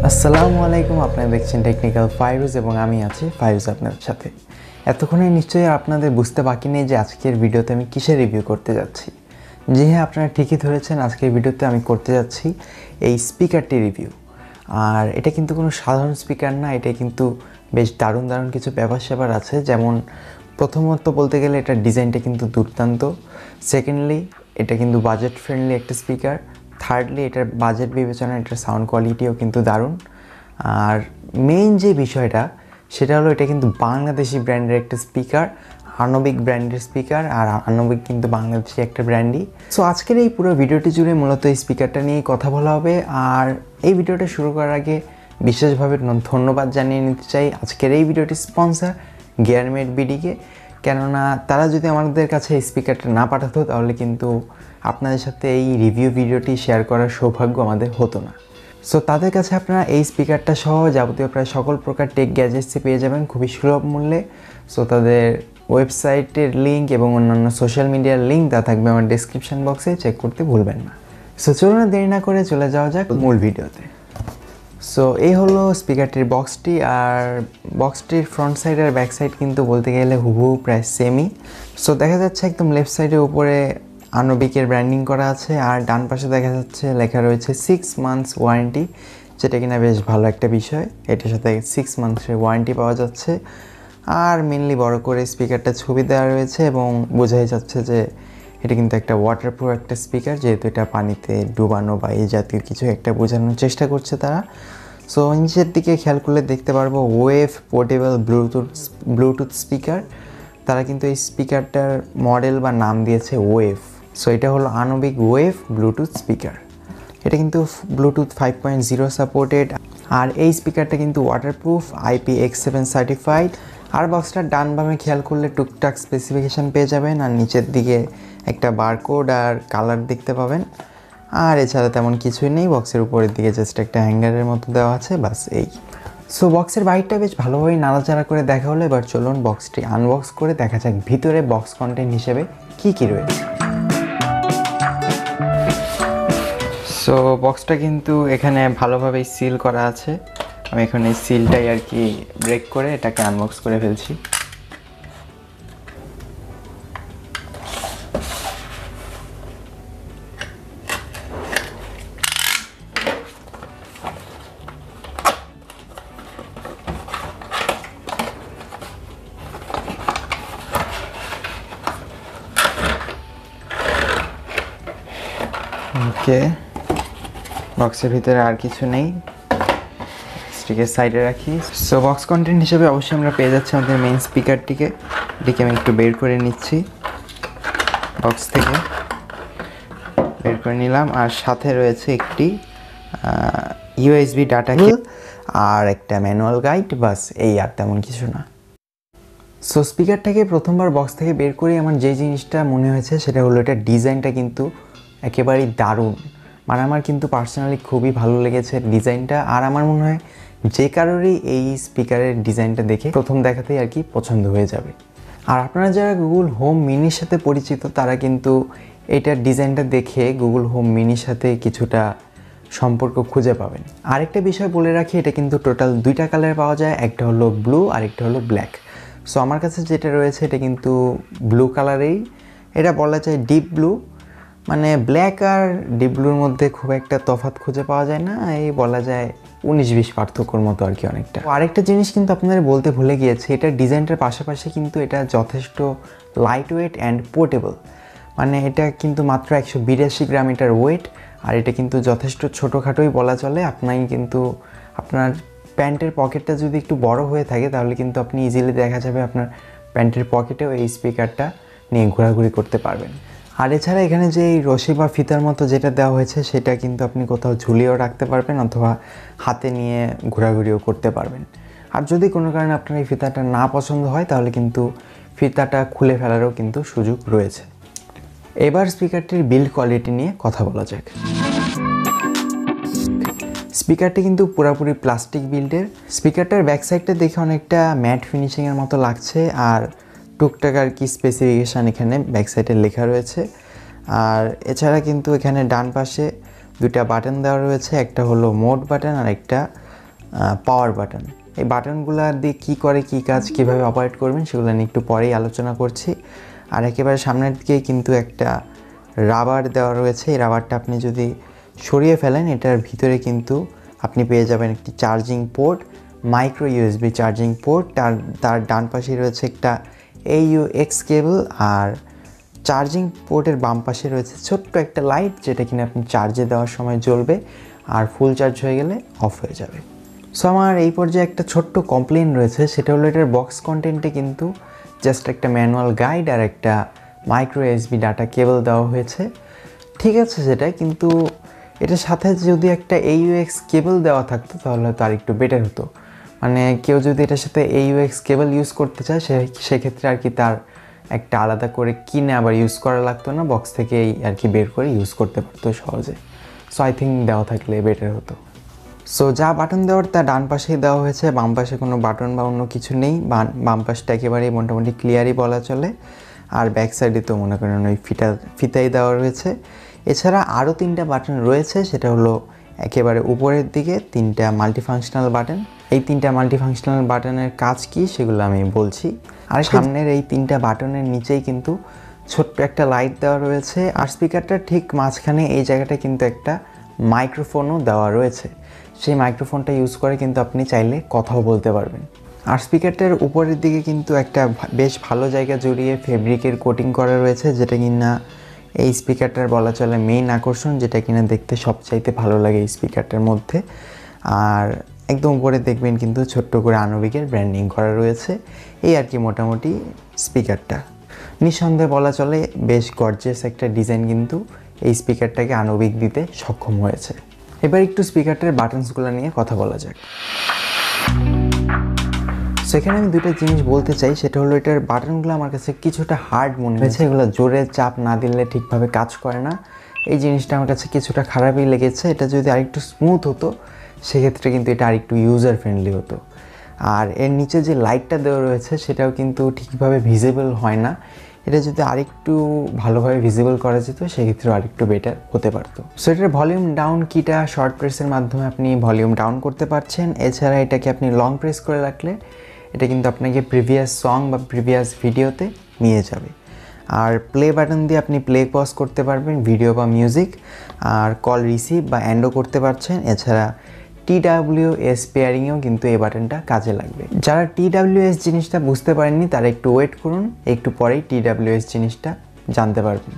আসসালামু আলাইকুম, আপনারা দেখছেন টেকনিক্যাল ফাইরুজ এবং আমি আছি ফাইরুজ আপনাদের সাথে। এতক্ষণে নিশ্চয়ই আপনাদের বুঝতে বাকি নেই যে আজকের ভিডিওতে আমি কিসের রিভিউ করতে যাচ্ছি। জি হ্যাঁ, আপনারা ঠিকই ধরেছেন, আজকের ভিডিওতে আমি করতে যাচ্ছি এই স্পিকারটি রিভিউ। আর এটা কিন্তু কোনো সাধারণ স্পিকার না, এটা কিন্তু বেশ দারুণ কিছু ব্যাপার স্যাপার আছে। যেমন প্রথমত বলতে গেলে এটার ডিজাইনটা কিন্তু দুর্দান্ত। সেকেন্ডলি এটা কিন্তু বাজেট ফ্রেন্ডলি একটা স্পিকার। থার্ডলি এটার বাজেট বিবেচনায় এটার সাউন্ড কোয়ালিটিও কিন্তু দারুণ। আর মেইন যে বিষয়টা সেটা হলো এটা কিন্তু বাংলাদেশি ব্র্যান্ডের একটা স্পিকার, আনবিক ব্র্যান্ডের স্পিকার। আর আনবিক কিন্তু বাংলাদেশি একটা ব্র্যান্ডই। সো আজকের এই পুরো ভিডিওটি জুড়ে মূলত এই স্পিকারটা নিয়েই কথা বলা হবে। আর এই ভিডিওটা শুরু করার আগে বিশেষভাবে ধন্যবাদ জানিয়ে নিতে চাই আজকের এই ভিডিওটির স্পন্সর গিয়ারমেট বিডিকে। কেননা তারা যদি আমাদের কাছে এই স্পিকারটা না পাঠাতো তাহলে কিন্তু আপনাদের সাথে এই রিভিউ ভিডিওটি শেয়ার করার সৌভাগ্য আমাদের হতো না। সো তাদের কাছে আপনারা এই স্পিকারটা সহ যাবতীয় প্রায় সকল প্রকার টেক গ্যাজেটসই পেয়ে যাবেন খুবই সুলভ মূল্যে। সো তাদের ওয়েবসাইটের লিঙ্ক এবং অন্যান্য সোশ্যাল মিডিয়ার লিঙ্ক দেওয়া থাকবে আমার ডেসক্রিপশন বক্সে, চেক করতে ভুলবেন না। সো চলুন দেরি না করে চলে যাওয়া যাক মূল ভিডিওতে। সো এই হলো স্পিকারটির বক্সটি। আর বক্সটির ফ্রন্ট সাইড আর ব্যাক সাইড কিন্তু বলতে গেলে হুবহু প্রায় সেমই। সো দেখা যাচ্ছে একদম লেফট সাইডের উপরে আনবিকের ব্র্যান্ডিং করা আছে, আর ডান পাশে দেখা যাচ্ছে লেখা রয়েছে 6 মান্থস ওয়ারেন্টি, যেটা কিনা বেশ ভালো একটা বিষয়। এটার সাথে 6 মান্থসের ওয়ারেন্টি পাওয়া যাচ্ছে। আর মেনলি বড় করে স্পিকারটা ছবি দেওয়া রয়েছে এবং বোঝাই যাচ্ছে যে এটা কিন্তু একটা ওয়াটারপ্রুফ একটা স্পিকার, যেহেতু এটা পানিতে ডুবানো বা এই জাতীয় কিছু একটা বোঝানোর চেষ্টা করছে তারা। সো নিচের দিকে খেয়াল করলে দেখতে পারবো ওয়েভ পোর্টেবল ব্লুটুথ স্পিকার। তারা কিন্তু এই স্পিকারটার মডেল বা নাম দিয়েছে ওয়েভ। সো এটা হলো আনবিক ওয়েভ ব্লুটুথ স্পিকার। এটা কিন্তু ব্লুটুথ 5.0 সাপোর্টেড। আর এই স্পিকারটা কিন্তু ওয়াটারপ্রুফ, IPX7 সার্টিফাইড। আর বক্সটার ডান বামে খেয়াল করলে টুকটাক স্পেসিফিকেশান পেয়ে যাবেন। আর নিচের দিকে একটা বারকোড আর কালার দেখতে পাবেন। আর এছাড়া তেমন কিছুই নেই, বক্সের উপরের দিকে জাস্ট একটা হ্যাঙ্গারের মতো দেওয়া আছে, বাস এই। সো বক্সের বাইরটা বেশ ভালোভাবে নাড়াচাড়া করে দেখা হলো। এবার চলুন বক্সটি আনবক্স করে দেখা যাক ভিতরে বক্স কন্টেন্ট হিসেবে কী কী রয়েছে। সো বক্সটা কিন্তু এখানে ভালোভাবেই সিল করা আছে। আমি এখন এই সিলটাই আর কি ব্রেক করে এটাকে আনবক্স করে ফেলছি। ওকে, বক্সের ভিতরে আর কিছু নেই, স্টিকের সাইডে রাখি। সো বক্স কন্টেন্ট হিসেবে অবশ্যই আমরা পেয়ে যাচ্ছি আমাদের মেইন স্পিকারটিকে। এটিকে আমি একটু বের করে নিচ্ছি, বক্স থেকে বের করে নিলাম। আর সাথে রয়েছে একটি USB ডাটা কেবল আর একটা ম্যানুয়াল গাইড, বাস এই, আর তেমন কিছু না। সো স্পিকারটাকে প্রথমবার বক্স থেকে বের করে আমার যে জিনিসটা মনে হয়েছে সেটা হলো এটার ডিজাইনটা কিন্তু একেবারেই দারুণ। মানে আমার কিন্তু পার্সোনালি খুবই ভালো লেগেছে ডিজাইনটা। আর আমার মনে হয় যে কারোরই এই স্পিকারের ডিজাইনটা দেখে প্রথম দেখাতেই আর কি পছন্দ হয়ে যাবে। আর আপনারা যারা গুগল হোম মিনির সাথে পরিচিত তারা কিন্তু এটার ডিজাইনটা দেখে গুগল হোম মিনির সাথে কিছুটা সম্পর্ক খুঁজে পাবেন। আরেকটা বিষয় বলে রাখি, এটা কিন্তু টোটাল 2টা কালার পাওয়া যায়, একটা হলো ব্লু আর একটা হলো ব্ল্যাক। সো আমার কাছে যেটা রয়েছে এটা কিন্তু ব্লু কালারেই। এটা বলা যায় ডিপ ব্লু, মানে ব্ল্যাক আর ডিপ ব্লুর মধ্যে খুব একটা তফাৎ খুঁজে পাওয়া যায় না, এই বলা যায় 19-20 পার্থক্যর মতো আর কি অনেকটা। আরেকটা জিনিস কিন্তু আপনাদের বলতে ভুলে গিয়েছি, এটার ডিজাইনটার পাশাপাশি কিন্তু এটা যথেষ্ট লাইট ওয়েট অ্যান্ড পোর্টেবল। মানে এটা কিন্তু মাত্র 182 গ্রাম এটার ওয়েট। আর এটা কিন্তু যথেষ্ট ছোটোখাটোই বলা চলে। আপনাই কিন্তু আপনার প্যান্টের পকেটটা যদি একটু বড় হয়ে থাকে তাহলে কিন্তু আপনি ইজিলি দেখা যাবে আপনার প্যান্টের পকেটেও এই স্পিকারটা নিয়ে ঘোরাঘুরি করতে পারবেন। আর এছাড়া এখানে যে এই রশি বা ফিতার মতো যেটা দেওয়া হয়েছে সেটা কিন্তু আপনি কোথাও ঝুলিয়েও রাখতে পারবেন অথবা হাতে নিয়ে ঘোরাঘুরিও করতে পারবেন। আর যদি কোনো কারণে আপনার এই ফিতাটা না পছন্দ হয় তাহলে কিন্তু ফিতাটা খুলে ফেলারও কিন্তু সুযোগ রয়েছে। এবার স্পিকারটির বিল্ড কোয়ালিটি নিয়ে কথা বলা যাক। স্পিকারটি কিন্তু পুরোপুরি প্লাস্টিক বিল্ডের। স্পিকারটার ব্যাক সাইডটা দেখে অনেকটা ম্যাট ফিনিশিংয়ের মতো লাগছে। আর টুকটাক আর কি স্পেসিফিকেশান এখানে ব্যাক সাইডে লেখা রয়েছে। আর এছাড়া কিন্তু এখানে ডান পাশে দুইটা বাটন দেওয়া রয়েছে, একটা হলো মোড বাটন আর একটা পাওয়ার বাটন। এই বাটনগুলো দিয়ে কী করে, কী কাজ, কীভাবে অপারেট করবেন সেগুলো নিয়ে একটু পরেই আলোচনা করছি। আর একেবারে সামনের দিকে কিন্তু একটা রাবার দেওয়া রয়েছে। এই রাবারটা আপনি যদি সরিয়ে ফেলেন, এটার ভিতরে কিন্তু আপনি পেয়ে যাবেন একটি charging port, micro USB charging port. তার ডান পাশে রয়েছে একটা AUX কেবল, আর চার্জিং পোর্টের বাম পাশে রয়েছে ছোট্ট একটা লাইট, যেটা কিনা আপনি চার্জে দেওয়ার সময় জ্বলবে আর ফুল চার্জ হয়ে গেলে অফ হয়ে যাবে। সো আমার এই পর্যায়ে একটা ছোট্ট কমপ্লেন রয়েছে, সেটা হলো এটার বক্স কন্টেন্টে কিন্তু জাস্ট একটা ম্যানুয়াল গাইড আর একটা মাইক্রো USB ডাটা কেবল দেওয়া হয়েছে। ঠিক আছে সেটা, কিন্তু এটার সাথে যদি একটা AUX কেবল দেওয়া থাকতো তাহলে হয়তো আর একটু বেটার হতো। মানে কেউ যদি এটার সাথে AUX কেবল ইউজ করতে চায় সেক্ষেত্রে আর কি তার একটা আলাদা করে কিনে আবার ইউজ করা লাগতো না, বক্স থেকেই আর কি বের করে ইউজ করতে পারতো সহজে। সো আই থিঙ্ক দেওয়া থাকলে বেটার হতো। সো যা বাটন দেওয়ার তা ডান পাশেই দেওয়া হয়েছে, বাম পাশে কোনো বাটন বা অন্য কিছু নেই। বাম পাশটা একেবারেই মোটামুটি ক্লিয়ারই বলা চলে। আর ব্যাক সাইডে তো মনে করেন ওই ফিতাই দেওয়া রয়েছে। এছাড়া আরও 3টা বাটন রয়েছে, সেটা হলো একেবারে উপরের দিকে 3টা মাল্টিফাংশনাল বাটন। এই 3টা মাল্টিফাংশনাল বাটনের কাজ কি সেগুলো আমি বলছি। আর সামনের এই 3টা বাটনের নিচেই কিন্তু ছোট্ট একটা লাইট দেওয়া রয়েছে। আর স্পিকারটার ঠিক মাঝখানে এই জায়গাটায় কিন্তু একটা মাইক্রোফোনও দেওয়া রয়েছে। সেই মাইক্রোফোনটা ইউজ করে কিন্তু আপনি চাইলে কথাও বলতে পারবেন। আর স্পিকারটার উপরের দিকে কিন্তু একটা বেশ ভালো জায়গা জড়িয়ে ফেব্রিকের কোটিং করা রয়েছে, যেটা কিনা এই স্পিকারটার বলা চলে মেইন আকর্ষণ, যেটা কিনা দেখতে সবচাইতে ভালো লাগে এই স্পিকারটার মধ্যে। আর একদম উপরে দেখবেন কিন্তু ছোট্ট করে আনবিকের ব্র্যান্ডিং করা রয়েছে। এই আর কি মোটামুটি স্পিকারটা। নিঃসন্দেহে বলা চলে বেশ গর্জিয়াস একটা ডিজাইন কিন্তু এই স্পিকারটাকে আনবিক দিতে সক্ষম হয়েছে। এবার একটু স্পিকারটার বাটনসগুলো নিয়ে কথা বলা যাক। সেখানে আমি দুটো জিনিস বলতে চাই, সেটা হলো এটার বাটনগুলো আমার কাছে কিছুটা হার্ড মনে হয়েছে। এগুলো জোরে চাপ না দিলে ঠিকভাবে কাজ করে না, এই জিনিসটা আমার কাছে কিছুটা খারাপই লেগেছে। এটা যদি আরেকটু স্মুথ হতো সেক্ষেত্রে কিন্তু এটা আরেকটু ইউজার ফ্রেন্ডলি হতো। আর এর নিচে যে লাইটটা দেওয়া রয়েছে সেটাও কিন্তু ঠিকভাবে ভিজিবল হয় না। এটা যদি আরেকটু ভালোভাবে ভিজিবল করা যেত সেক্ষেত্রেও আরেকটু বেটার হতে পারতো। সো এটার ভলিউম ডাউন কিটা শর্ট প্রেসের মাধ্যমে আপনি ভলিউম ডাউন করতে পারছেন। এছাড়া এটাকে আপনি লং প্রেস করে রাখলে এটা কিন্তু আপনাকে প্রিভিয়াস সং বা প্রিভিয়াস ভিডিওতে নিয়ে যাবে। আর প্লে বাটন দিয়ে আপনি প্লে পজ করতে পারবেন ভিডিও বা মিউজিক, আর কল রিসিভ বা অ্যান্ডও করতে পারছেন। এছাড়া TWS পেয়ারিংয়েও কিন্তু এই বাটনটা কাজে লাগবে। যারা TWS জিনিসটা বুঝতে পারেননি তারা একটু ওয়েট করুন, একটু পরেই TWS জিনিসটা জানতে পারবেন।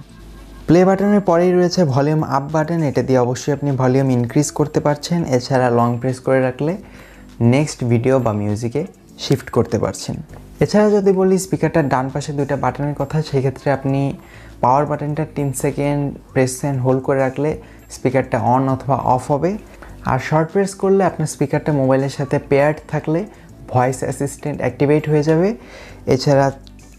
প্লে বাটনের পরেই রয়েছে ভলিউম আপ বাটন, এটা দিয়ে অবশ্যই আপনি ভলিউম ইনক্রিজ করতে পারছেন। এছাড়া লং প্রেস করে রাখলে নেক্সট ভিডিও বা মিউজিকে শিফট করতে পারছেন। এছাড়া যদি বলি স্পিকারটার ডান পাশে 2টা বাটনের কথা, সেক্ষেত্রে আপনি পাওয়ার বাটনটা 3 সেকেন্ড প্রেস অ্যান্ড হোল্ড করে রাখলে স্পিকারটা অন অথবা অফ হবে। আর শর্ট প্রেস করলে আপনার স্পিকারটা মোবাইলের সাথে পেয়ার্ড থাকলে ভয়েস অ্যাসিস্ট্যান্ট অ্যাক্টিভেট হয়ে যাবে। এছাড়া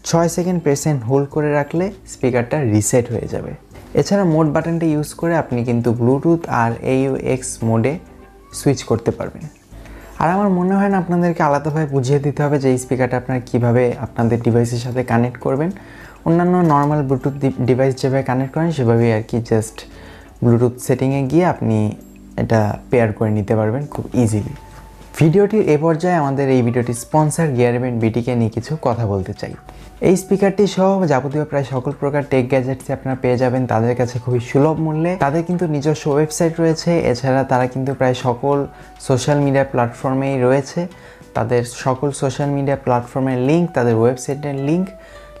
6 সেকেন্ড প্রেস অ্যান্ড হোল্ড করে রাখলে স্পিকারটা রিসেট হয়ে যাবে। এছাড়া মোড বাটনটা ইউজ করে আপনি কিন্তু ব্লুটুথ আর AUX মোডে সুইচ করতে পারবেন। আর আমার মনে হয় না আপনাদেরকে আলাদাভাবে বুঝিয়ে দিতে হবে যে এই স্পিকারটা আপনারা কীভাবে আপনাদের ডিভাইসের সাথে কানেক্ট করবেন। অন্যান্য নর্মাল ব্লুটুথ ডিভাইস যেভাবে কানেক্ট করেন সেভাবেই আর কি, জাস্ট ব্লুটুথ সেটিংয়ে গিয়ে আপনি এটা পেয়ার করে নিতে পারবেন খুব ইজিলি। ভিডিওটির এ পর্যায়ে আমাদের এই ভিডিওটি স্পন্সর গিয়ার ইভেন্ট বিটিকে নিয়ে কিছু কথা বলতে চাই। এই স্পিকারটি সহ যাবতীয় প্রায় সকল প্রকার টেক গ্যাজেটস আপনারা পেয়ে যাবেন তাদের কাছে খুবই সুলভ মূল্যে। তাদের কিন্তু নিজস্ব ওয়েবসাইট রয়েছে। এছাড়া তারা কিন্তু প্রায় সকল সোশ্যাল মিডিয়া প্ল্যাটফর্মেই রয়েছে। তাদের সকল সোশ্যাল মিডিয়া প্ল্যাটফর্মের লিঙ্ক, তাদের ওয়েবসাইটের লিঙ্ক,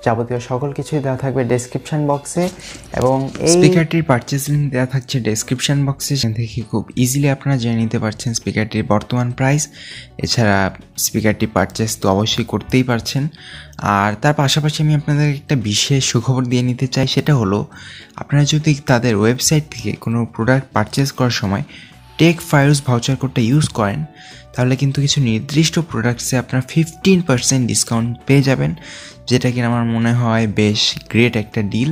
যাবতীয় সকল কিছুই দেওয়া থাকবে ডেসক্রিপশন বক্সে, এবং এই স্পিকারটির পারচেজ লিঙ্ক দেওয়া থাকছে ডেসক্রিপশন বক্সে। সেখান থেকে খুব ইজিলি আপনারা জেনে নিতে পারছেন স্পিকারটির বর্তমান প্রাইস। এছাড়া স্পিকারটি পারচেজ তো অবশ্যই করতেই পারছেন। আর তার পাশাপাশি আমি আপনাদের একটা বিশেষ সুখবর দিয়ে নিতে চাই, সেটা হলো আপনারা যদি তাদের ওয়েবসাইট থেকে কোনো প্রোডাক্ট পারচেজ করার সময় টেক ফাইরুজ ভাউচার কোডটা ইউজ করেন তাহলে কিন্তু কিছু নির্দিষ্ট প্রোডাক্টসে আপনারা 15% ডিসকাউন্ট পেয়ে যাবেন, যেটা কিনা আমার মনে হয় বেশ গ্রেট একটা ডিল।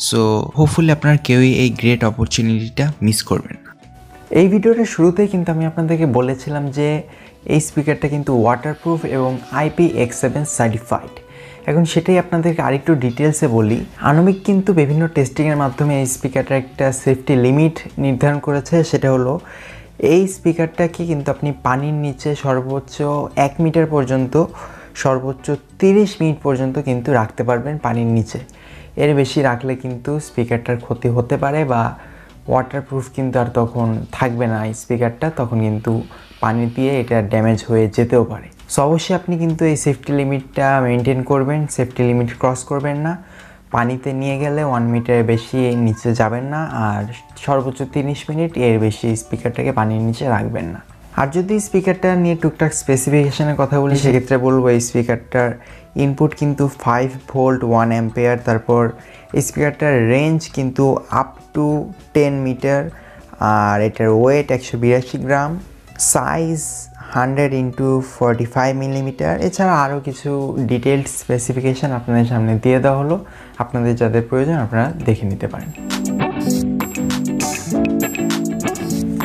সো হোপফুলি আপনারা কেউই এই গ্রেট অপরচুনিটিটা মিস করবেন না। এই ভিডিওটার শুরুতেই কিন্তু আমি আপনাদেরকে বলেছিলাম যে এই স্পিকারটা কিন্তু ওয়াটারপ্রুফ এবং IPX7 সার্টিফাইড। এখন সেটাই আপনাদেরকে আরেকটু ডিটেলসে বলি। আনবিক কিন্তু বিভিন্ন টেস্টিংয়ের মাধ্যমে এই স্পিকারটার একটা সেফটি লিমিট নির্ধারণ করেছে, সেটা হলো এই স্পিকারটাকে কিন্তু আপনি পানির নিচে সর্বোচ্চ 1 মিটার পর্যন্ত, সর্বোচ্চ 30 মিনিট পর্যন্ত কিন্তু রাখতে পারবেন পানির নিচে। এর বেশি রাখলে কিন্তু স্পিকারটার ক্ষতি হতে পারে বা ওয়াটারপ্রুফ কিন্তু আর তখন থাকবে না এই স্পিকারটা, তখন কিন্তু পানি দিয়ে এটা ড্যামেজ হয়ে যেতেও পারে। সো অবশ্যই আপনি কিন্তু এই সেফটি লিমিটটা মেনটেন করবেন, সেফটি লিমিট ক্রস করবেন না। পানিতে নিয়ে গেলে 1 মিটারের বেশি নিচে যাবেন না, আর সর্বোচ্চ 30 মিনিট এর বেশি স্পিকারটাকে পানির নিচে রাখবেন না। আর যদি স্পিকারটা নিয়ে টুকটাক স্পেসিফিকেশনের কথা বলি, সেক্ষেত্রে বলবো এই স্পিকারটার ইনপুট কিন্তু 5 ভোল্ট 1 অ্যাম্পিয়ার, তারপর এই স্পিকারটার রেঞ্জ কিন্তু আপ টু 10 মিটার, আর এটার ওয়েট 182 গ্রাম, সাইজ 100x45 মিলিমিটার। এছাড়া আরও কিছু ডিটেলড স্পেসিফিকেশান আপনাদের সামনে দিয়ে দেওয়া হলো, আপনাদের যাদের প্রয়োজন আপনারা দেখে নিতে পারেন।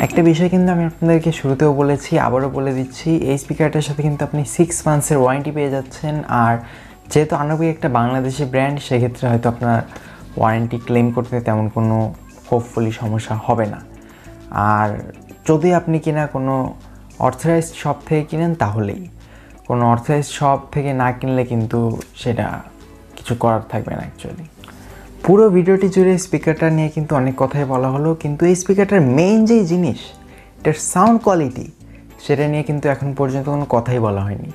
একটা বিষয় কিন্তু আমি আপনাদেরকে শুরুতেও বলেছি, আবারও বলে দিচ্ছি, এই স্পিকারটার সাথে কিন্তু আপনি 6 মান্থসের ওয়ারেন্টি পেয়ে যাচ্ছেন। আর যেহেতু আনবি একটা বাংলাদেশি ব্র্যান্ড, সেক্ষেত্রে হয়তো আপনার ওয়ারেন্টি ক্লেম করতে তেমন কোনো হোপফুলি সমস্যা হবে না। আর যদি আপনি কিনা কোনো অথরাইজড শপ থেকে কিনেন তাহলেই, কোনো অথরাইজড শপ থেকে না কিনলে কিন্তু সেটা কিছু করার থাকবে না অ্যাকচুয়ালি। পুরো ভিডিওটি জুড়ে স্পিকারটা নিয়ে কিন্তু অনেক কথাই বলা হলো, কিন্তু এই স্পিকারটার মেইন যেই জিনিস, এটার সাউন্ড কোয়ালিটি, সেটা নিয়ে কিন্তু এখন পর্যন্ত কোনো কথাই বলা হয়নি।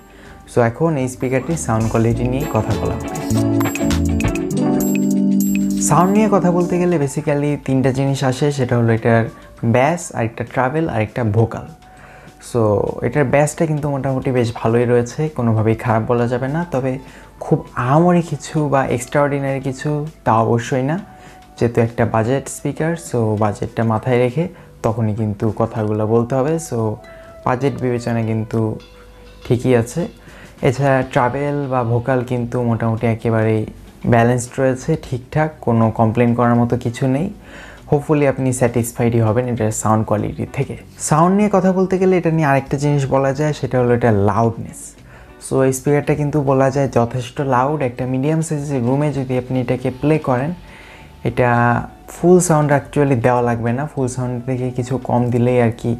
সো এখন এই স্পিকারটির সাউন্ড কোয়ালিটি নিয়েই কথা বলা হবে। সাউন্ড নিয়ে কথা বলতে গেলে বেসিক্যালি 3টা জিনিস আসে, সেটা হলো এটার ব্যাস, আরেকটা ট্রাভেল, আরেকটা ভোকাল। সো এটার ব্যাসটা কিন্তু মোটামুটি বেশ ভালোই রয়েছে, কোনোভাবেই খারাপ বলা যাবে না। তবে খুব আহামরি কিছু বা এক্সট্রাঅর্ডিনারি কিছু তা অবশ্যই না, যেহেতু একটা বাজেট স্পিকার। সো বাজেটটা মাথায় রেখে তখনই কিন্তু কথাগুলো বলতে হবে। সো বাজেট বিবেচনায় কিন্তু ঠিকই আছে। এছাড়া ট্রাভেল বা ভোকাল কিন্তু মোটামুটি একেবারেই ব্যালেন্সড রয়েছে, ঠিকঠাক, কোনো কমপ্লেন করার মতো কিছু নেই। হোপফুলি আপনি স্যাটিসফাইডই হবেন এটার সাউন্ড কোয়ালিটি থেকে। সাউন্ড নিয়ে কথা বলতে গেলে এটা নিয়ে আরেকটা জিনিস বলা যায়, সেটা হলো এটা লাউডনেস। সো এই স্পিকারটা কিন্তু বলা যায় যথেষ্ট লাউড। একটা মিডিয়াম সাইজের রুমে যদি আপনি এটাকে প্লে করেন, এটা ফুল সাউন্ড অ্যাকচুয়ালি দেওয়া লাগবে না, ফুল সাউন্ড থেকে কিছু কম দিলেই আর কি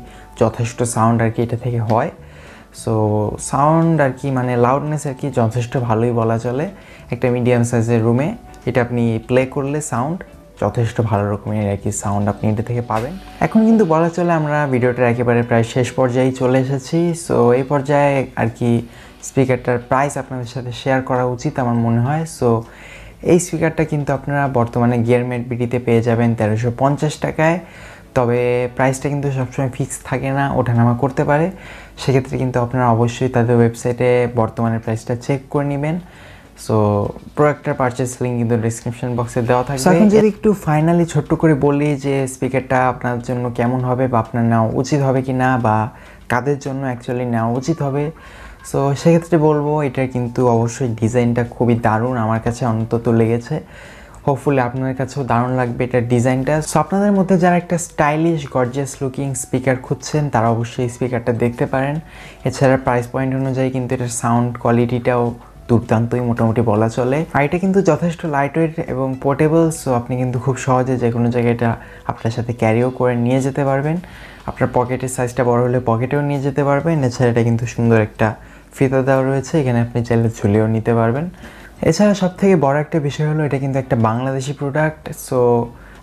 যথেষ্ট সাউন্ড আর কি এটা থেকে হয়। সো সাউন্ড আর কি মানে লাউডনেস আর কি যথেষ্ট ভালোই বলা চলে। একটা মিডিয়াম সাইজের রুমে এটা আপনি প্লে করলে সাউন্ড যথেষ্ট ভালো রকমের আর কি সাউন্ড আপনি এটা থেকে পাবেন। এখন কিন্তু বলা চলে আমরা ভিডিওটার একেবারে প্রায় শেষ পর্যায়ে চলে এসেছি। সো এই পর্যায়ে আর কি স্পিকারটার প্রাইস আপনাদের সাথে শেয়ার করা উচিত আমার মনে হয়। সো এই স্পিকারটা কিন্তু আপনারা বর্তমানে গিয়ারমেট বিডিতে পেয়ে যাবেন 1350 টাকায়। তবে প্রাইসটা কিন্তু সবসময় ফিক্স থাকে না, ওঠানামা করতে পারে। সেক্ষেত্রে কিন্তু আপনারা অবশ্যই তাদের ওয়েবসাইটে বর্তমানের প্রাইসটা চেক করে নেবেন। সো প্রোডাক্টের পারচেস লিঙ্ক কিন্তু ডিসক্রিপশন বক্সে দেওয়া থাকবে। এখন যদি একটু ফাইনালি ছোট্ট করে বলি যে স্পিকারটা আপনার জন্য কেমন হবে বা আপনার নেওয়া উচিত হবে কি না, বা কাদের জন্য অ্যাকচুয়ালি নেওয়া উচিত হবে, সো সেক্ষেত্রে বলবো এটার কিন্তু অবশ্যই ডিজাইনটা খুবই দারুণ, আমার কাছে অন্তত লেগেছে। হোপফুলি আপনাদের কাছেও দারুণ লাগবে এটার ডিজাইনটা। সো আপনাদের মধ্যে যারা একটা স্টাইলিশ গর্জিয়াস লুকিং স্পিকার খুঁজছেন, তারা অবশ্যই স্পিকারটা দেখতে পারেন। এছাড়া প্রাইস পয়েন্ট অনুযায়ী কিন্তু এটার সাউন্ড কোয়ালিটিটাও দুর্দান্তই মোটামুটি বলা চলে। আর এটা কিন্তু যথেষ্ট লাইটওয়েট এবং পোর্টেবল। সো আপনি কিন্তু খুব সহজে যে কোনো জায়গায় এটা আপনার সাথে ক্যারিও করে নিয়ে যেতে পারবেন। আপনার পকেটের সাইজটা বড় হলে পকেটেও নিয়ে যেতে পারবেন। এছাড়া এটা কিন্তু সুন্দর একটা ফিতা দেওয়া রয়েছে, এখানে আপনি চাইলে ঝুলিয়েও নিতে পারবেন। এছাড়া সবথেকে বড় একটা বিষয় হলো এটা কিন্তু একটা বাংলাদেশি প্রোডাক্ট। সো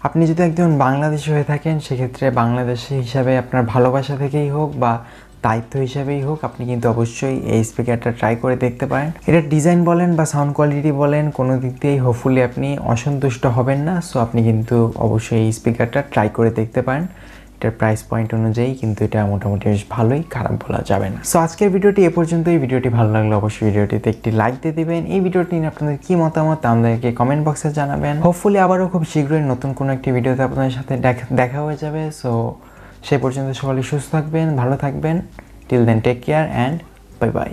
আপনি যদি একজন বাংলাদেশি হয়ে থাকেন, সেক্ষেত্রে বাংলাদেশি হিসাবে আপনার ভালোবাসা থেকেই হোক বা দায়িত্ব হিসাবেই হোক, আপনি কিন্তু অবশ্যই এই স্পিকারটা ট্রাই করে দেখতে পারেন। এটার ডিজাইন বলেন বা সাউন্ড কোয়ালিটি বলেন, কোনো দিক দিয়েই হোপফুলি আপনি অসন্তুষ্ট হবেন না। সো আপনি কিন্তু অবশ্যই এই স্পিকারটা ট্রাই করে দেখতে পারেন। এটার প্রাইস পয়েন্ট অনুযায়ী কিন্তু এটা মোটামুটি বেশ ভালোই, খারাপ বলা যাবে না। সো আজকের ভিডিওটি এ পর্যন্তই। ভিডিওটি ভালো লাগলে অবশ্যই ভিডিওটিতে একটি লাইক দিয়ে দিবেন। এই ভিডিওটি নিয়ে আপনাদের কী মতামত আমাদেরকে কমেন্ট বক্সে জানাবেন। হোপফুলি আবারও খুব শীঘ্রই নতুন কোনো একটি ভিডিওতে আপনাদের সাথে দেখা হয়ে যাবে। সো সে পর্যন্ত সকলে সুস্থ থাকবেন, ভালো থাকবেন। Till then take care and bye by.